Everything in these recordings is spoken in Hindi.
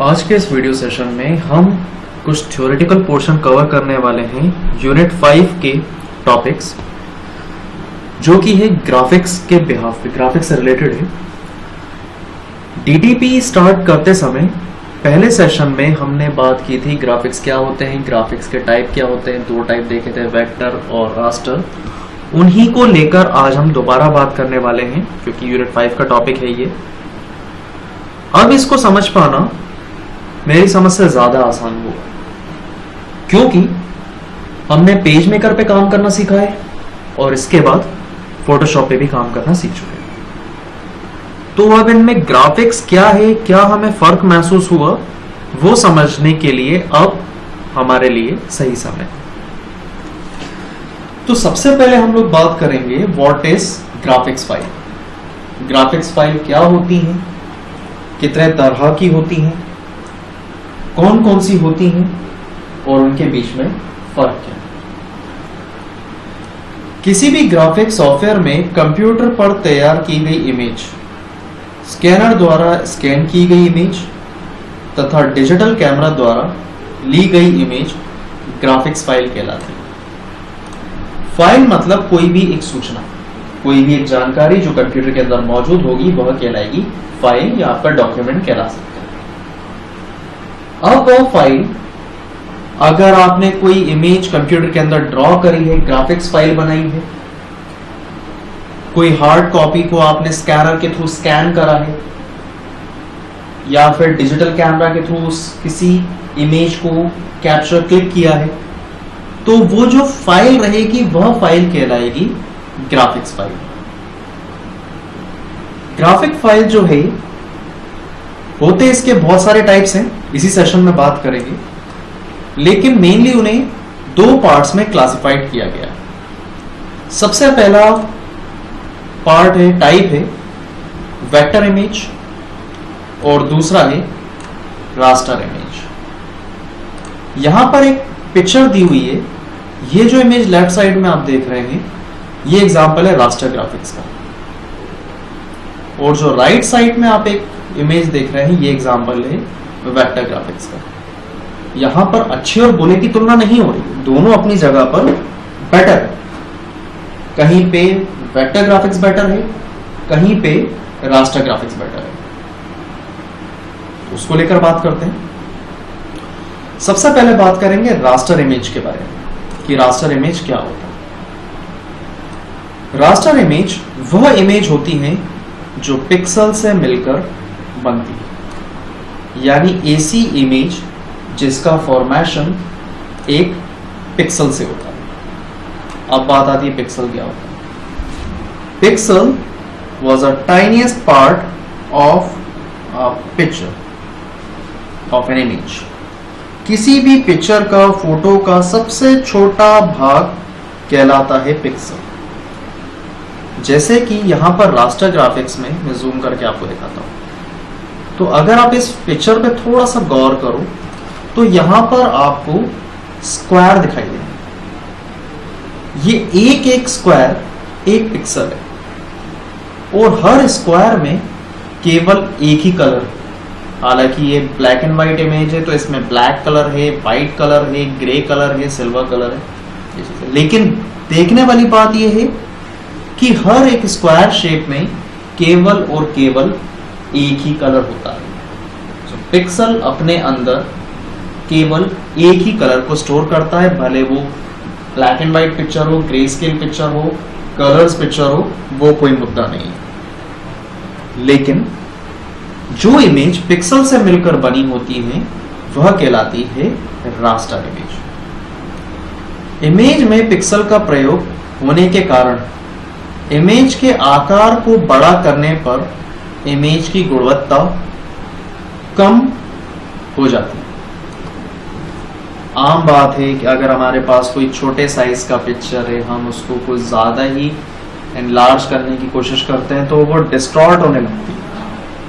आज के इस वीडियो सेशन में हम कुछ थ्योरेटिकल पोर्शन कवर करने वाले हैं यूनिट 5 के टॉपिक्स, जो कि है ग्राफिक्स के बिहाफ पे, ग्राफिक्स से रिलेटेड है। डीटीपी स्टार्ट करते समय पहले सेशन में हमने बात की थी ग्राफिक्स क्या होते हैं, ग्राफिक्स के टाइप क्या होते हैं। दो टाइप देखे थे, वेक्टर और रास्टर। उन्हीं को लेकर आज हम दोबारा बात करने वाले हैं, क्योंकि यूनिट 5 का टॉपिक है ये। अब इसको समझ पाना मेरी समझ से ज्यादा आसान होगा, क्योंकि हमने पेज मेकर पे काम करना सीखा है और इसके बाद फोटोशॉप पे भी काम करना सीख चुके हैं। तो अब इनमें ग्राफिक्स क्या है, क्या हमें फर्क महसूस हुआ, वो समझने के लिए अब हमारे लिए सही समय। तो सबसे पहले हम लोग बात करेंगे what is graphics file. Graphics file क्या होती हैं, कितने तरह की होती हैं, कौन कौन सी होती हैं और उनके बीच में फर्क क्या है। किसी भी ग्राफिक सॉफ्टवेयर में कंप्यूटर पर तैयार की गई इमेज, स्कैनर द्वारा स्कैन की गई इमेज तथा डिजिटल कैमरा द्वारा ली गई इमेज ग्राफिक्स फाइल कहलाती है। फाइल मतलब कोई भी एक सूचना, कोई भी एक जानकारी जो कंप्यूटर के अंदर मौजूद होगी वह कहलाएगी फाइल या आपका डॉक्यूमेंट कहला सकता है। अब वह फाइल, अगर आपने कोई इमेज कंप्यूटर के अंदर ड्रॉ करी है, ग्राफिक्स फाइल बनाई है, कोई हार्ड कॉपी को आपने स्कैनर के थ्रू स्कैन करा है, या फिर डिजिटल कैमरा के थ्रू किसी इमेज को कैप्चर क्लिक किया है, तो वो जो फाइल रहेगी वह फाइल कहलाएगी ग्राफिक्स फाइल। ग्राफिक फाइल जो है होते इसके बहुत सारे टाइप्स हैं, इसी सेशन में बात करेंगे, लेकिन मेनली उन्हें दो पार्ट्स में क्लासिफाइड किया गया है। सबसे पहला पार्ट है, टाइप है वेक्टर इमेज, और दूसरा है रास्टर इमेज। यहां पर एक पिक्चर दी हुई है, ये जो इमेज लेफ्ट साइड में आप देख रहे हैं ये एग्जांपल है रास्टर ग्राफिक्स का, और जो राइट साइड में आप एक इमेज देख रहे हैं ये एग्जांपल है वेक्टर ग्राफिक्स का। यहां पर अच्छे और बुरे की तुलना नहीं हो रही, दोनों अपनी जगह पर बेटर है। कहीं पे वेक्टर ग्राफिक्स बेटर है, कहीं पे रास्टर ग्राफिक्स बेटर है, उसको लेकर बात करते हैं। सबसे पहले बात करेंगे रास्टर इमेज के बारे में कि रास्टर इमेज क्या होता है। रास्टर इमेज वह इमेज होती है जो पिक्सल से मिलकर बनती है, यानी ऐसी इमेज जिसका फॉर्मेशन एक पिक्सल से होता है। अब बात आती है पिक्सल क्या होता है। Pixel was a tiniest part of a picture of an image. किसी भी पिक्चर का, फोटो का सबसे छोटा भाग कहलाता है पिक्सल। जैसे कि यहां पर रास्टर ग्राफिक्स में मैं जूम करके आपको दिखाता हूं, तो अगर आप इस पिक्चर पे थोड़ा सा गौर करो तो यहां पर आपको स्क्वायर दिखाई देंगे। ये एक एक स्क्वायर एक पिक्सल है, और हर स्क्वायर में केवल एक ही कलर है। हालांकि ये ब्लैक एंड व्हाइट इमेज है तो इसमें ब्लैक कलर है, व्हाइट कलर है, ग्रे कलर है, सिल्वर कलर है, लेकिन देखने वाली बात यह है कि हर एक स्क्वायर शेप में केवल और केवल एक ही कलर होता है। तो पिक्सल अपने अंदर केवल एक ही कलर को स्टोर करता है, भले वो ब्लैक एंड व्हाइट पिक्चर हो, ग्रे स्केल पिक्चर हो, कलर्स पिक्चर हो, वो कोई मुद्दा नहीं है। लेकिन जो इमेज पिक्सल से मिलकर बनी होती है वह कहलाती है रास्टर इमेज। इमेज में पिक्सल का प्रयोग होने के कारण इमेज के आकार को बड़ा करने पर इमेज की गुणवत्ता कम हो जाती है। आम बात है कि अगर हमारे पास कोई छोटे साइज का पिक्चर है, हम उसको कुछ ज्यादा ही एनलार्ज करने की कोशिश करते हैं तो वो डिस्टॉर्ट होने लगती है,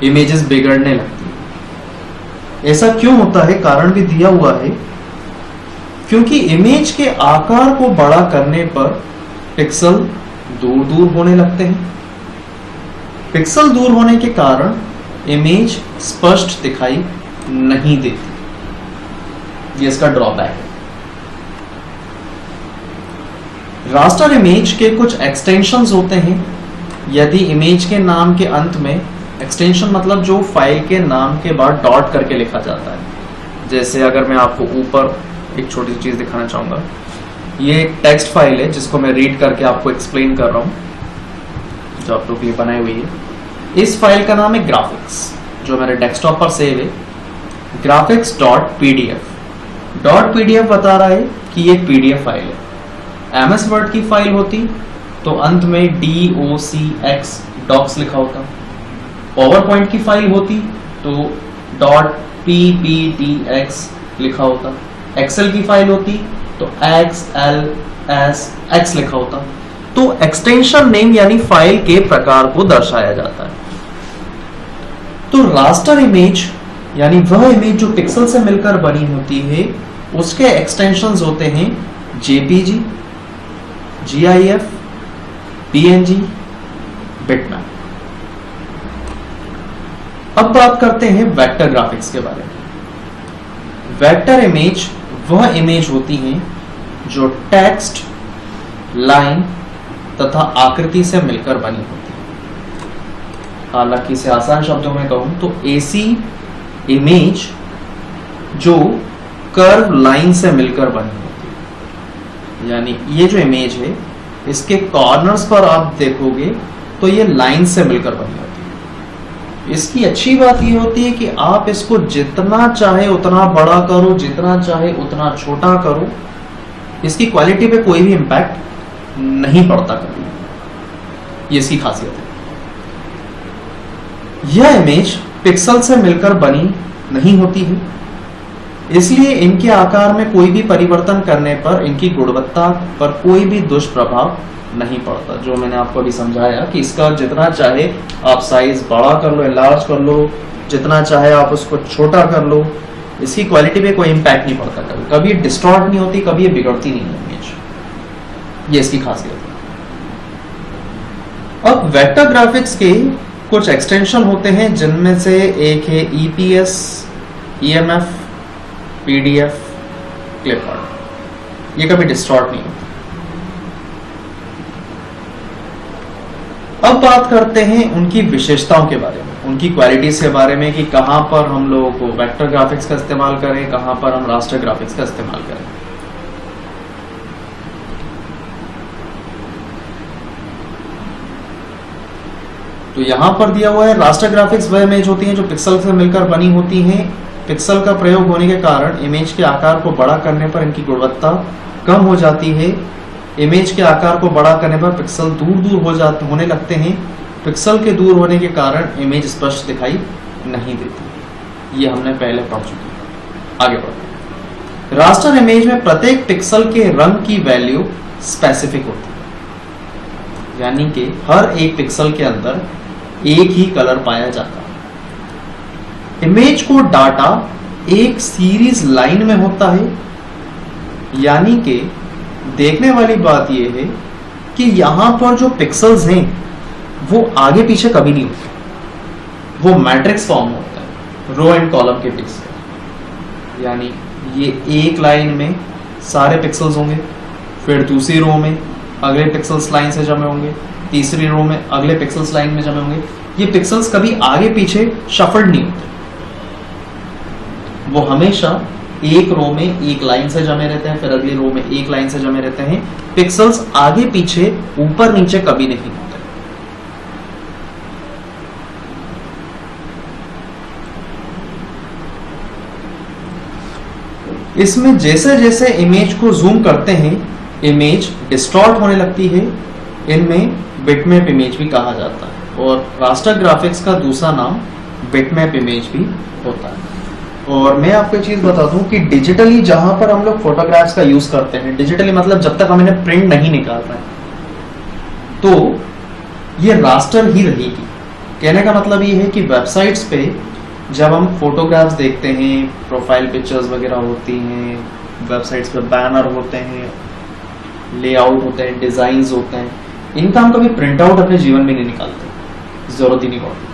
इमेजेस बिगड़ने लगती है। ऐसा क्यों होता है, कारण भी दिया हुआ है, क्योंकि इमेज के आकार को बड़ा करने पर पिक्सल दूर दूर होने लगते हैं। पिक्सल दूर होने के कारण इमेज स्पष्ट दिखाई नहीं देती। ये इसका ड्रॉबैक है। रास्टर इमेज के कुछ एक्सटेंशंस होते हैं। यदि इमेज के नाम के अंत में एक्सटेंशन मतलब जो फाइल के नाम के बाद डॉट करके लिखा जाता है, जैसे अगर मैं आपको ऊपर एक छोटी सी चीज दिखाना चाहूंगा, ये एक टेक्स्ट फाइल है जिसको मैं रीड करके आपको एक्सप्लेन कर रहा हूं, जो आप लोग के लिए बनाई हुई है। इस फाइल का नाम है ग्राफिक्स, जो मेरे डेस्कटॉप पर सेव है, graphics.pdf। .pdf बता रहा है कि ये एक पीडीएफ फाइल है। MS वर्ड की फाइल होती तो अंत में DOCX डॉक्स लिखा होता। पावरपॉइंट की फाइल होती तो .pptx लिखा होता। एक्सेल की फाइल होती तो XLSX लिखा होता। तो एक्सटेंशन नेम यानी फाइल के प्रकार को दर्शाया जाता है। तो रास्टर इमेज यानी वह इमेज जो पिक्सल से मिलकर बनी होती है, उसके एक्सटेंशंस होते हैं JPG, GIF, PNG, बिटमैप। अब बात करते हैं वेक्टर ग्राफिक्स के बारे में। वेक्टर इमेज वह इमेज होती हैं जो टेक्स्ट, लाइन तथा आकृति से मिलकर बनी होती है। हालांकि इसे आसान शब्दों में कहूं तो ऐसी इमेज जो कर्व लाइन से मिलकर बनी होती है। यानी ये जो इमेज है, इसके कॉर्नर्स पर आप देखोगे तो ये लाइन से मिलकर बनी होती है। इसकी अच्छी बात ये होती है कि आप इसको जितना चाहे उतना बड़ा करो, जितना चाहे उतना छोटा करो, इसकी क्वालिटी पे कोई भी इंपैक्ट नहीं पड़ता कभी। ये इसकी खासियत है। यह इमेज पिक्सल से मिलकर बनी नहीं होती है, इसलिए इनके आकार में कोई भी परिवर्तन करने पर इनकी गुणवत्ता पर कोई भी दुष्प्रभाव नहीं पड़ता। जो मैंने आपको अभी समझाया कि इसका जितना चाहे आप साइज बड़ा कर लो, एनलार्ज कर लो, जितना चाहे आप उसको छोटा कर लो, इसकी क्वालिटी पे कोई इंपैक्ट नहीं पड़ता। कभी ये डिस्टॉर्ट नहीं होती, कभी ये बिगड़ती नहीं है इमेज। ये इसकी खासियत है। अब वेक्टर ग्राफिक्स के कुछ एक्सटेंशन होते हैं, जिनमें से एक है EPS, EMF, PDF, क्लिपआर्ट। ये कभी डिस्टॉर्ट नहीं होता। अब बात करते हैं उनकी विशेषताओं के बारे में, उनकी क्वालिटीज के बारे में, कि कहां पर हम लोगों को वेक्टर ग्राफिक्स का इस्तेमाल करें, कहां पर हम रास्टर ग्राफिक्स का इस्तेमाल करें। तो यहां पर दिया हुआ है रास्टर ग्राफिक्स वह इमेज होती हैं जो पिक्सल से मिलकर बनी होती हैं। पिक्सल का प्रयोग होने के कारण इमेज के आकार को बड़ा करने पर इनकी गुणवत्ता कम हो जाती है। इमेज के आकार को बड़ा करने पर पिक्सल दूर दूर होने लगते हैं। पिक्सल के दूर होने के कारण इमेज स्पष्ट दिखाई नहीं देती। ये हमने पहले पढ़ चुके हैं। आगे बढ़ते हैं। रास्टर इमेज में प्रत्येक पिक्सल के रंग की वैल्यू स्पेसिफिक होती है, यानी कि हर एक पिक्सल के अंदर एक ही कलर पाया जाता है। इमेज को डाटा एक सीरीज लाइन में होता है, यानी कि देखने वाली बात यह है कि यहां पर जो पिक्सल्स हैं वो आगे पीछे कभी नहीं होते, वो मैट्रिक्स फॉर्म में होता है, रो एंड कॉलम के पिक्सल। यानी ये एक लाइन में सारे पिक्सल्स होंगे, फिर दूसरी रो में अगले पिक्सल्स लाइन से जमे होंगे, तीसरी रो में अगले पिक्सल्स लाइन में जमे होंगे। ये पिक्सल्स कभी आगे पीछे शफल्ड नहीं होते, वो हमेशा एक रो में एक लाइन से जमे रहते हैं, फिर अगली रो में एक लाइन से जमे रहते हैं। पिक्सल्स आगे पीछे ऊपर नीचे कभी नहीं होते। इसमें जैसे जैसे इमेज को जूम करते हैं, इमेज डिस्टॉर्ट होने लगती है। इनमें बिटमैप इमेज भी कहा जाता है, और रास्टर ग्राफिक्स का दूसरा नाम बिटमैप इमेज भी होता है। और मैं आपको एक चीज बता दूं कि डिजिटली जहां पर हम लोग फोटोग्राफ्स का यूज करते हैं, डिजिटली मतलब जब तक हम इन्हें प्रिंट नहीं निकाल रहे हैं, तो ये रास्टर ही रहेगी। कहने का मतलब ये है कि वेबसाइट्स पे जब हम फोटोग्राफ्स देखते हैं, प्रोफाइल पिक्चर्स वगैरह होती हैं, वेबसाइट्स पे बैनर होते हैं, लेआउट होते हैं, डिजाइन्स होते हैं, इनका हम कभी प्रिंट आउट अपने जीवन में नहीं निकालते, जरूरत ही नहीं पड़ती।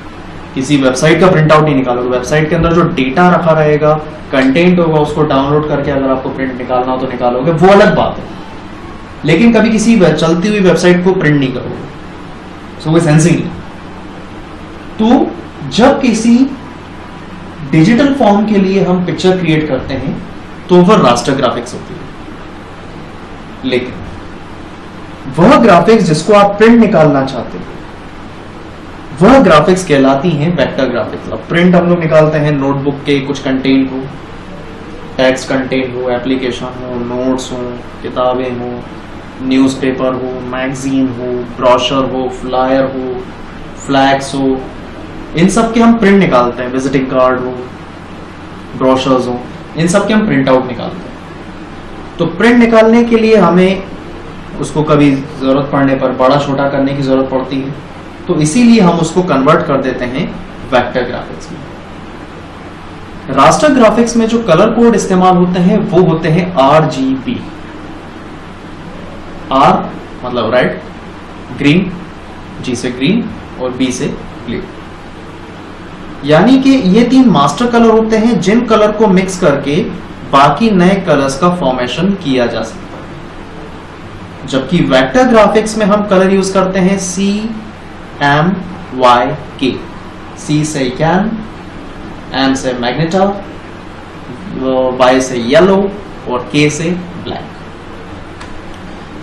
किसी वेबसाइट का प्रिंट आउट नहीं निकालोगे। वेबसाइट के अंदर जो डेटा रखा रहेगा, कंटेंट होगा, उसको डाउनलोड करके अगर आपको प्रिंट निकालना हो तो निकालोगे, वो अलग बात है। लेकिन कभी किसी चलती हुई वेबसाइट को प्रिंट नहीं करोगे, सो कोई सेंस ही नहीं। तो जब किसी डिजिटल फॉर्म के लिए हम पिक्चर क्रिएट करते हैं तो वह रास्टर ग्राफिक्स होती है। लेकिन वह ग्राफिक्स जिसको आप प्रिंट निकालना चाहते हो वह ग्राफिक्स कहलाती हैं वेक्टर ग्राफिक्स। अब प्रिंट हम लोग निकालते हैं नोटबुक के कुछ कंटेंट हो, टेक्स्ट कंटेंट हो, एप्लीकेशन हो, नोट्स हो, किताबें हो, न्यूज़पेपर हो, मैगजीन हो, ब्रोशर हो, फ्लायर हो, फ्लैक्स हो, इन सब के हम प्रिंट निकालते हैं। विजिटिंग कार्ड हो, ब्रोशर्स हो, इन सब के हम प्रिंट आउट निकालते हैं। तो प्रिंट निकालने के लिए हमें उसको कभी जरूरत पड़ने पर बड़ा छोटा करने की जरूरत पड़ती है, तो इसीलिए हम उसको कन्वर्ट कर देते हैं वेक्टर ग्राफिक्स में। रास्टर ग्राफिक्स में जो कलर कोड इस्तेमाल होते हैं वो होते हैं RGB। R मतलब रेड, ग्रीन, G से ग्रीन और B से ब्लू। यानी कि ये 3 मास्टर कलर होते हैं जिन कलर को मिक्स करके बाकी नए कलर्स का फॉर्मेशन किया जा सकता है। जबकि वेक्टर ग्राफिक्स में हम कलर यूज करते हैं CMYK। C से कैन, M से मैग्नेटा, Y से येलो और K से ब्लैक।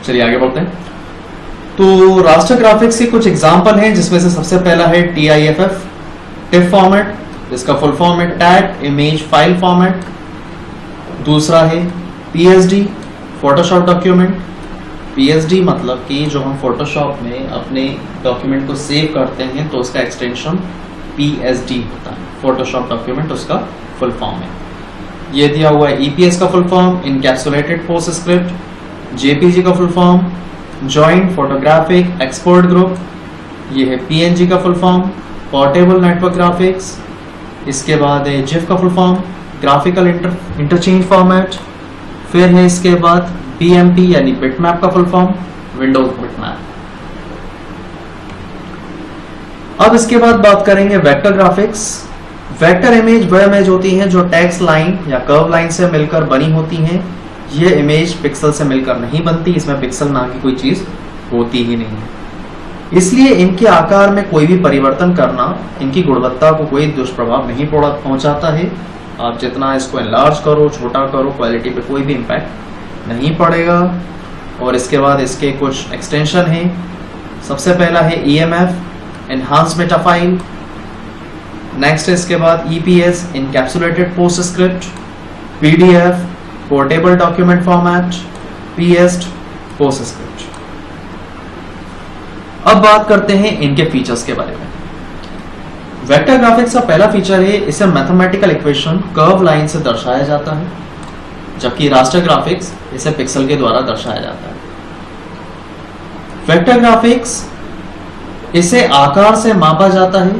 चलिए आगे बढ़ते हैं। तो रास्टर ग्राफिक्स के कुछ एग्जांपल हैं जिसमें से सबसे पहला है TIFF, टिफ फॉर्मेट, जिसका फुल फॉर्म है टैग इमेज फाइल फॉर्मेट। दूसरा है PSD, फोटोशॉप डॉक्यूमेंट। PSD मतलब कि जो हम फोटोशॉप में अपने डॉक्यूमेंट को सेव करते हैं तो उसका एक्सटेंशन PSD होता है। फोटोशॉप डॉक्यूमेंट उसका फुल फॉर्म है। ये दिया हुआ है EPS का full form encapsulated PostScript. JPG का full form joint photographic export group. ये है PNG का full form portable network graphics. इसके बाद है GIF का full form graphical interchange format. फिर है इसके बाद BMP यानी बिटमैप का फुल फॉर्म विंडोज बिटमैप। अब इसके बाद बात करेंगे वेक्टर ग्राफिक्स। वेक्टर इमेज वह इमेज होती हैं जो टेक्स्ट लाइन या कर्व लाइन से मिलकर बनी होती हैं। ये इमेज पिक्सल से मिलकर नहीं बनती, इसमें पिक्सल नाम की कोई चीज होती ही नहीं है। इसलिए इनके आकार में कोई भी परिवर्तन करना इनकी गुणवत्ता को कोई दुष्प्रभाव नहीं पहुंचाता है। आप जितना इसको एनलार्ज करो, छोटा करो, क्वालिटी पे कोई भी इम्पैक्ट नहीं पड़ेगा। और इसके बाद इसके कुछ एक्सटेंशन हैं। सबसे पहला है EMF enhance Meta file. Next है इसके बाद EPS encapsulated PostScript, PDF portable document format, PS PostScript. अब बात करते हैं इनके फीचर्स के बारे में। वेक्टर ग्राफिक्स का पहला फीचर है इसे मैथमेटिकल इक्वेशन कर्व लाइन से दर्शाया जाता है, जबकि रास्टर ग्राफिक्स इसे पिक्सल के द्वारा दर्शाया जाता है। वेक्टर ग्राफिक्स इसे आकार से मापा जाता है,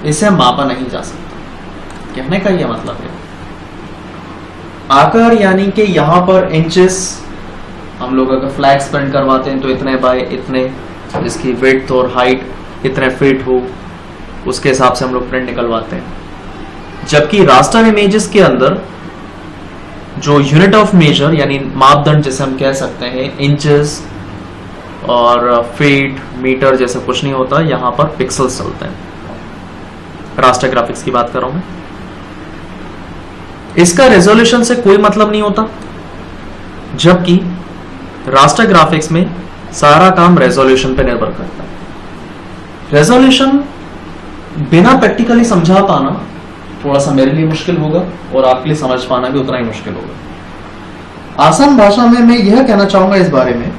इसे मापा नहीं जा सकता। कहने का यह मतलब है आकार यानी कि यहां पर इंचेस, हम लोग अगर फ्लैग्स प्रिंट करवाते हैं तो इतने बाय इतने, जिसकी विड्थ और हाइट कितने फीट हो उसके हिसाब से हम लोग प्रिंट निकलवाते हैं। जबकि रास्टर इमेजेस के अंदर जो यूनिट ऑफ मेजर यानी मापदंड जैसे हम कह सकते हैं इंचेस और फीट मीटर जैसा कुछ नहीं होता, यहां पर पिक्सल्स चलते हैं। रास्टर ग्राफिक्स की बात कर रहा हूं मैं। इसका रेजोल्यूशन से कोई मतलब नहीं होता, जबकि रास्टर ग्राफिक्स में सारा काम रेजोल्यूशन पे निर्भर करता है। रेजोल्यूशन बिना प्रैक्टिकली समझा पाना थोड़ा सा मेरे लिए मुश्किल होगा और आपके लिए समझ पाना भी उतना ही मुश्किल होगा। आसान भाषा में मैं यह कहना चाहूंगा इस बारे में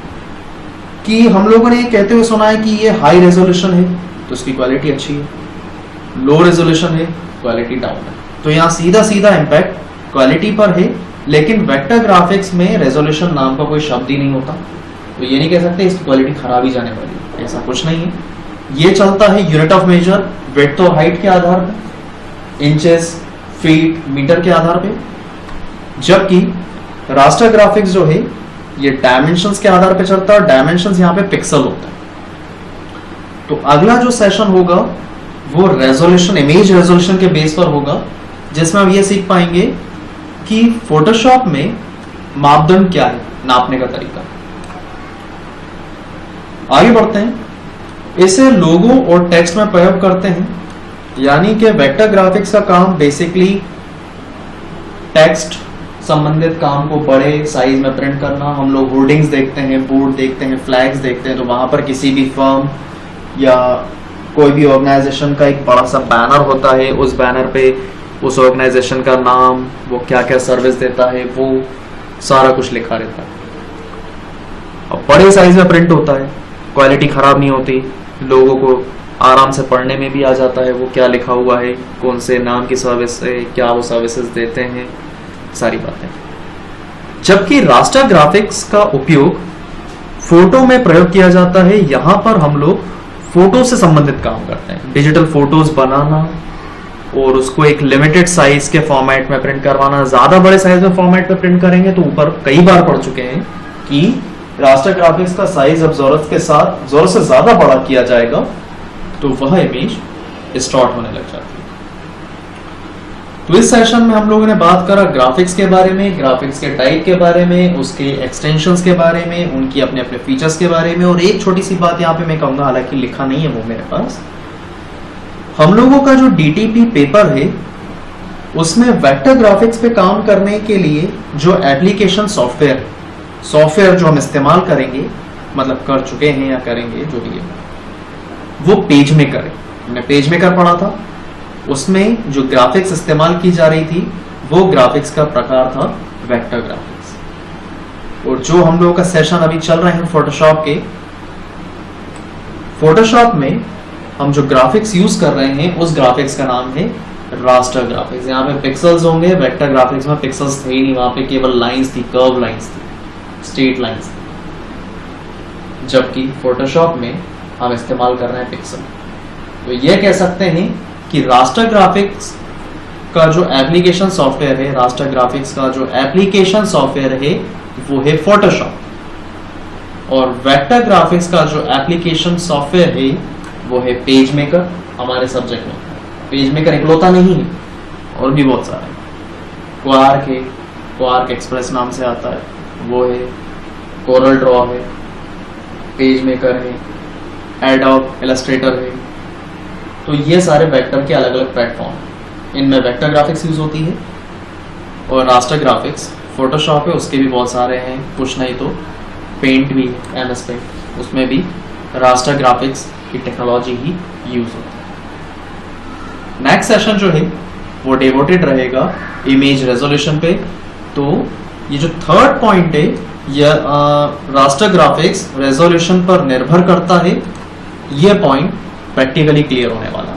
कि हम लोगों ने कहते हुए सुना है कि ये हाई रेजोल्यूशन है तो इसकी क्वालिटी अच्छी है, लो रेजोल्यूशन है क्वालिटी डाउन है। तो यहाँ सीधा सीधा इम्पैक्ट क्वालिटी पर है। लेकिन वेक्टर ग्राफिक्स में रेजोल्यूशन नाम का कोई शब्द ही नहीं होता, तो ये नहीं कह सकते इसकी क्वालिटी खराब ही जाने वाली है, ऐसा कुछ नहीं है। ये चलता है यूनिट ऑफ मेजर विड्थ और हाइट के आधार पर, इंचेस फीट मीटर के आधार पे। जबकि रास्टर ग्राफिक्स जो है ये डायमेंशंस के आधार पे चलता है और डायमेंशंस यहाँ पे पिक्सल होता है। तो अगला जो सेशन होगा वो रेजोल्यूशन, इमेज रेजोल्यूशन के बेस पर होगा, जिसमें हम ये सीख पाएंगे कि फोटोशॉप में मापदंड क्या है, नापने का तरीका। आगे बढ़ते हैं। इसे लोगो और टेक्स्ट में प्रयोग करते हैं, यानी कि वेक्टर ग्राफिक्स का काम बेसिकली टेक्स्ट संबंधित काम को बड़े साइज में प्रिंट करना। हम लोग होर्डिंग्स देखते हैं, बोर्ड देखते हैं, फ्लैग्स देखते हैं, तो वहां पर किसी भी फर्म या कोई भी ऑर्गेनाइजेशन का एक बड़ा सा बैनर होता है, उस बैनर पे उस ऑर्गेनाइजेशन का नाम, वो क्या क्या सर्विस देता है, वो सारा कुछ लिखा रहता है। और बड़े साइज में प्रिंट होता है, क्वालिटी खराब नहीं होती, लोगों को आराम से पढ़ने में भी आ जाता है वो क्या लिखा हुआ है, कौन से नाम की सर्विस है, क्या वो सर्विसेज देते हैं, सारी बातें। जबकि रास्टर ग्राफिक्स का उपयोग फोटो में प्रयोग किया जाता है। यहां पर हम लोग फोटो से संबंधित काम करते हैं, डिजिटल फोटोज बनाना और उसको एक लिमिटेड साइज के फॉर्मेट में प्रिंट करवाना। ज्यादा बड़े साइज में फॉर्मेट में प्रिंट करेंगे तो ऊपर कई बार पढ़ चुके हैं कि रास्टर ग्राफिक्स का साइज अब जरूरत से ज्यादा बड़ा किया जाएगा तो वह इमेज डिस्टॉर्ट होने लग जाती है। तो इस सेशन में हम लोगों ने बात करा ग्राफिक्स के बारे में, ग्राफिक्स के टाइप के बारे में, उसके एक्सटेंशंस के बारे में, उनकी अपने अपने फीचर्स के बारे में। और एक छोटी सी बात यहाँ पे मैं कहूंगा, हालांकि लिखा नहीं है वो मेरे पास, हम लोगों का जो डीटीपी पेपर है उसमें वेक्टर ग्राफिक्स पे काम करने के लिए जो एप्लीकेशन सॉफ्टवेयर जो हम इस्तेमाल करेंगे, मतलब कर चुके हैं या करेंगे जो भी है, वो पेज मेकर है। हमने पेज मेकर पढ़ा था, उसमें जो ग्राफिक्स इस्तेमाल की जा रही थी वो ग्राफिक्स का प्रकार था वेक्टर ग्राफिक्स। और जो हम लोगों का सेशन अभी चल रहे हैं फोटोशॉप में हम जो ग्राफिक्स यूज कर रहे हैं उस ग्राफिक्स का नाम है रास्टर ग्राफिक्स। यहाँ पे पिक्सल्स होंगे, वेक्टर ग्राफिक्स में पिक्सल्स थे ही नहीं, वहां पे केवल लाइंस थी, कर्व लाइंस थी, स्ट्रेट लाइंस थी। जबकि फोटोशॉप में हम इस्तेमाल कर रहे हैं पिक्सल। तो ये कह सकते हैं कि रास्टर ग्राफिक्स का जो एप्लीकेशन सॉफ्टवेयर है, रास्टर ग्राफिक्स का जो एप्लीकेशन सॉफ्टवेयर है वो है फोटोशॉप। और वेक्टर ग्राफिक्स का जो एप्लीकेशन सॉफ्टवेयर है वो है पेज मेकर। हमारे सब्जेक्ट में पेज मेकर इकलौता नहीं है, और भी बहुत सारे। क्वार्क है, क्वार्क एक्सप्रेस नाम से आता है, वो है। कोरल ड्रॉ है, पेज मेकर है, एडोब इलस्ट्रेटर है। तो ये सारे वेक्टर के अलग अलग प्लेटफॉर्म हैं, इनमें वेक्टर ग्राफिक्स यूज होती है। और रास्टर ग्राफिक्स फोटोशॉप है, उसके भी बहुत सारे हैं, कुछ नहीं तो पेंट भी है, MS पेंट, उसमें भी रास्टर ग्राफिक्स की टेक्नोलॉजी ही यूज होती है। नेक्स्ट सेशन जो है वो डिवोटेड रहेगा इमेज रेजोल्यूशन पे। तो ये जो थर्ड पॉइंट है यह रास्टर ग्राफिक्स रेजोल्यूशन पर निर्भर करता है। यह पॉइंट प्रैक्टिकली क्लियर होने वाला है।